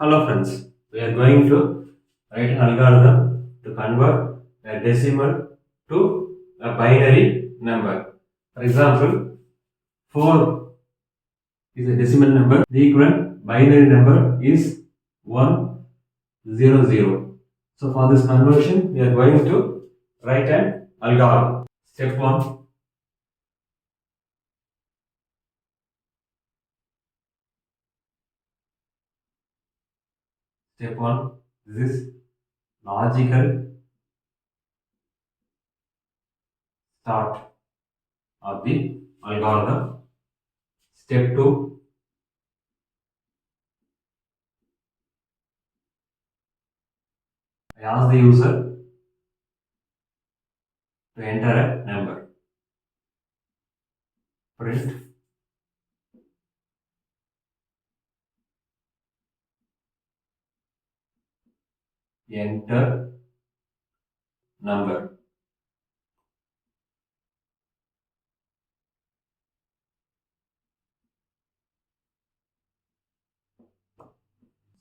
Hello friends, we are going to write an algorithm to convert a decimal to a binary number. For example, 4 is a decimal number. The equivalent binary number is 100. So for this conversion, we are going to write an algorithm. Step 1. Step 1. This is logical start of the algorithm. Step 2. I ask the user to enter a number. Print enter number.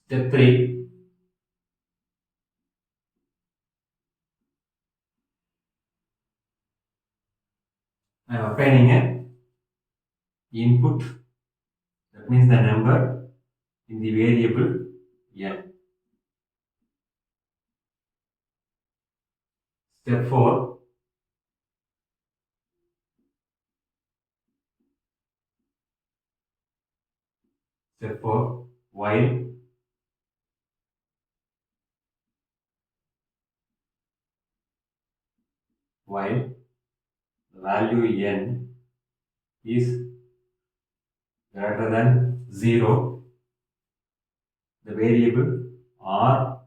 Step 3. I am obtaining a input, that means the number in the variable n. Step 4. Step 4. While the value n is greater than 0, the variable r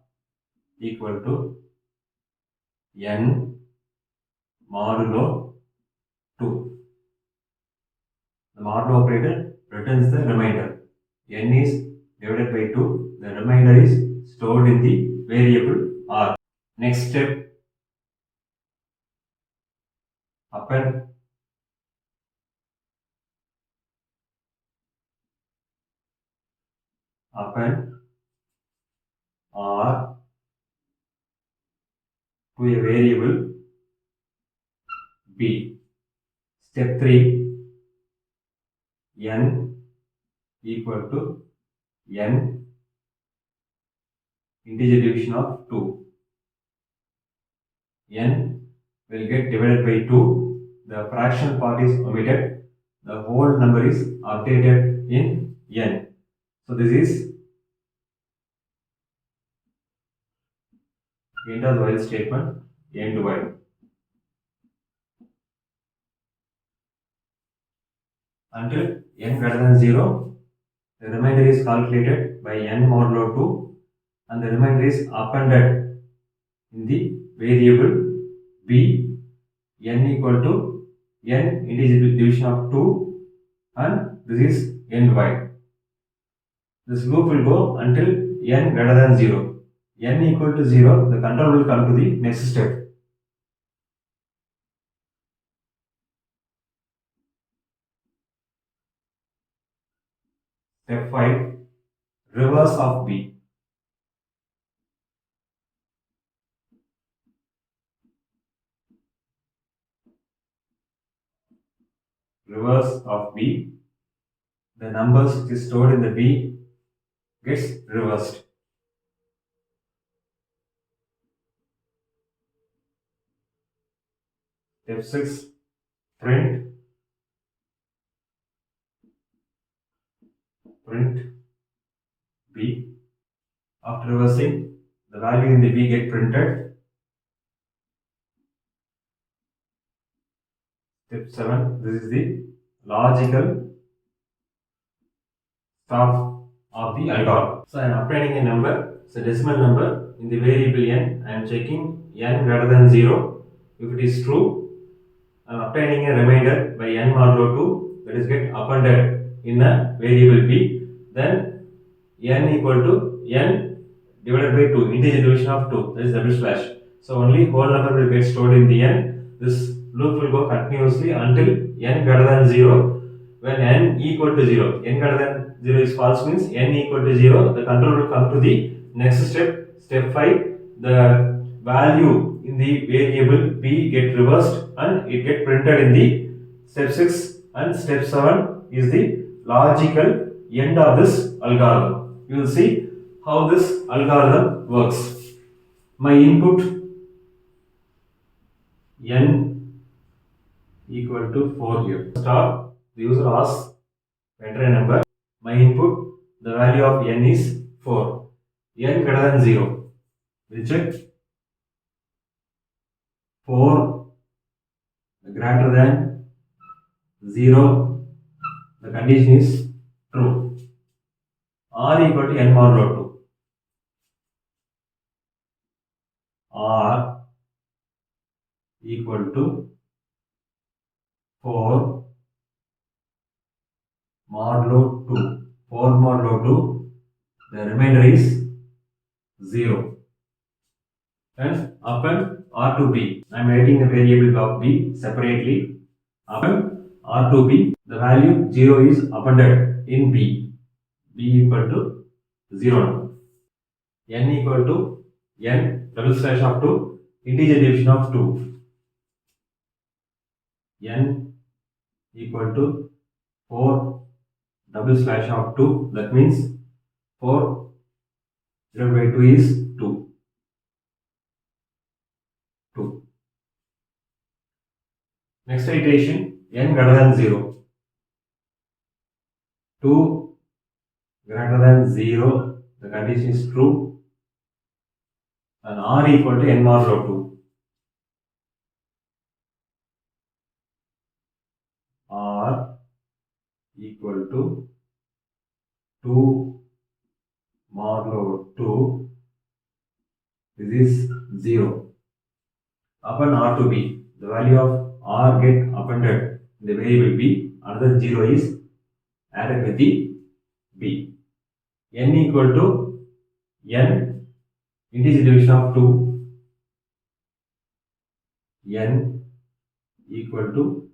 equal to n modulo 2. The modulo operator returns the remainder. N is divided by 2. The remainder is stored in the variable r. Next step, append append r to a variable b. Step 3, n equal to n integer division of 2. N will get divided by 2. The fractional part is omitted. The whole number is updated in n. So this is end of the while statement, end while. Until n greater than 0, the remainder is calculated by n modulo 2 and the remainder is appended in the variable b, n equal to n integer division of 2, and this is end while. This loop will go until n greater than 0. N equal to 0, the control will come to the next step. Step 5, reverse of b. Reverse of b. The numbers which is stored in the b gets reversed. Step 6, print b. After reversing, the value in the b get printed. Step 7, this is the logical stop of the algorithm. So I am obtaining a number, it's a decimal number in the variable n. I am checking n greater than 0. If it is true, I am obtaining a remainder by n modulo 2, that is get appended in a variable b. Then n equal to n divided by 2, integer division of 2, that is double slash. So only whole number will get stored in the n. This loop will go continuously until n greater than 0. when n equal to 0, n greater than 0 is false means n equal to 0, the control will come to the next step, step 5, the value in the variable b get reversed and it get printed in the step 6, and step 7 is the logical end of this algorithm. You will see how this algorithm works. My input n equal to 4 here. Start, the user asks enter a number. My input, the value of n is 4. N greater than 0. We'll check. 4 greater than 0. The condition is true. R equal to n modulo 2. R equal to 4 modulo 2. 4 modulo 2. The remainder is 0. And upon R to B, I am writing the variable of B separately. Upon R to B, the value 0 is appended in B. B equal to 0 now. N equal to n double slash of 2 integer division of 2. N equal to 4 double slash of 2, that means 4 divided by 2 is 2. 2. Next iteration, n greater than 0. 2 greater than 0, the condition is true, and R equal to n modulo 2. R equal to 2 modulo 2, this is 0. Upon R to B, the value of R get appended in the variable B, another 0 is added with the B. N equal to n integer division of 2. N equal to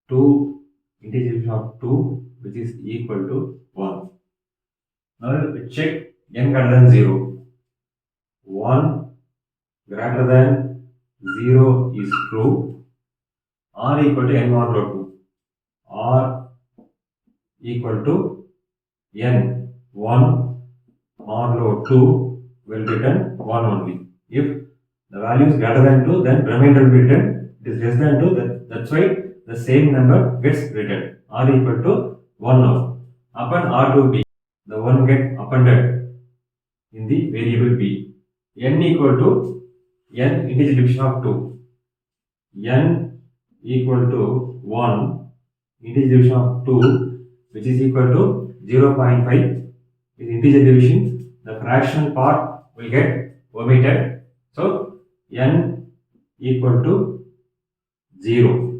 2 integer division of 2, which is equal to 1. Now we check n greater than 0. 1 greater than 0 is true. R equal to n modulo 2. R equal to n 1 modulo 2 will return 1 only. If the value is greater than 2, then remainder will be written. It is less than 2, that's why the same number gets written. R equal to 1 now. Upon R to B, the 1 get appended in the variable B. N equal to n integer division of 2. N equal to 1 integer division of 2, which is equal to 0.5. With integer division, the fraction part will get omitted. So n equal to 0.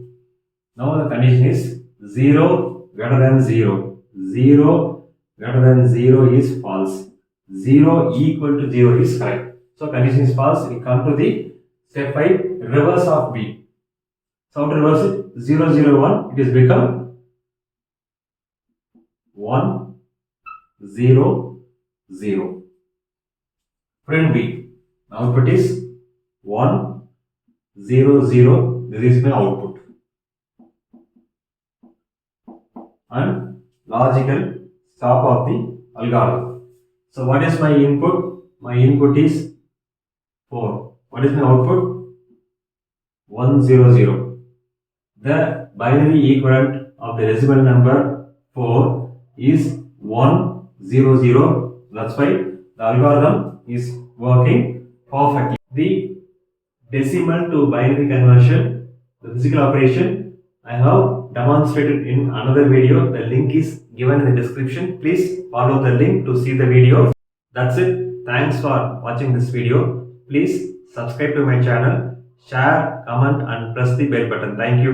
Now the condition is 0 greater than 0. 0 greater than 0 is false. 0 equal to 0 is correct. So condition is false. We come to the step 5, reverse of B. So to reverse it, 0, 0, 1, it is become 1, 0, 0. Print B. Output is 1, 0, 0. This is my output. And logical stop of the algorithm. So what is my input? My input is 4. What is my output? 1, 0, 0. The binary equivalent of the decimal number 4 is 1, 0, 0. That's why the algorithm is working perfectly. The decimal to binary conversion, the physical operation, I have demonstrated in another video. The link is given in the description. Please follow the link to see the video. That's it. Thanks for watching this video. Please subscribe to my channel, share, comment and press the bell button. Thank you.